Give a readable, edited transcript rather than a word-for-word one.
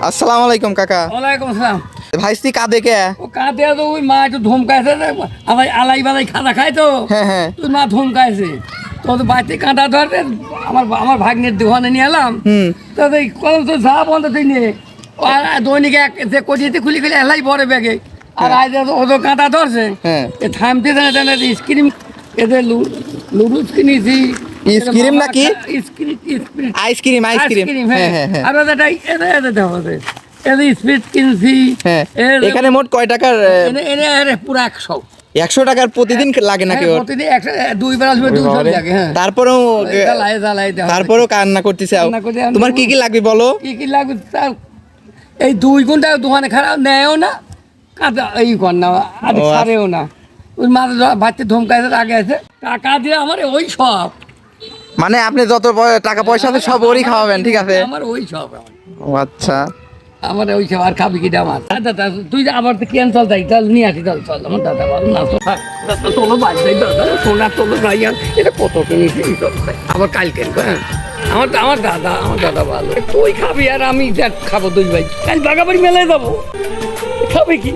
আসসালামু আলাইকুম কাকা। ওয়ালাইকুম আসসালাম। ভাইস্তি কাঁদে কে? ও কাঁদে তো ওই মা একটু ধমকাইছে, আমার আলাই বালাই খানা খায় তো, হ্যাঁ তুই মা ধমকাইছে তো বাড়িতে কাঁদা ধরতে আমার ভাগ্নের দোকানে নিয়ে এলাম। তো কলম তো যা বন্ধ তুই নিয়ে দৈনিক এক যে কচিতে খুলি খুলি এলাই বড় ব্যাগে আর আজ ওদের কাঁদা ধরছে। থামতে জানে স্ক্রিম এদের লুডুস কিনেছি। স্ক্রিম নাকি? আইসক্রিম আর স্পিড কিনছি। এখানে মোট কয় টাকার? পুরো 100 টাকার প্রতিদিন লাগে নাকি? প্রতিদিন 2 বার আসবে, 200 লাগে। তারপরেও কান্না করতেছে। তোমার কি কি লাগবে বলো? কি লাগবে? এই 2 ঘন্টা দোকানে খারাপ নেয়ও না, কাঁদা এই কর না আর ছাড়েও না। ওই মাঝে বাচ্চা ধমকাইছে আগে আছে টাকা দিয়ে আমার ওই সব, মানে আপনি যত টাকা পয়সা আছে সব ওরই খাওয়াবেন, ঠিক আছে? আমার ওই সব। ও আচ্ছা, আমার ওই সব। আর খাবি কি আমার দাদা তুই আবার তো কেন চল যাই, চল নিয়ে আসি, চল চল। আমার দাদা ভালো না তোলো বাড়ি যাই, দাদা সোনা তোলো যাই। এটা কত কিনেছি আবার কালকে। হ্যাঁ আমার দাদা ভালো। তুই খাবি আর আমি খাবো, দুই ভাই কাল বাগাবাড়ি মেলায় যাবো, খাবে কি?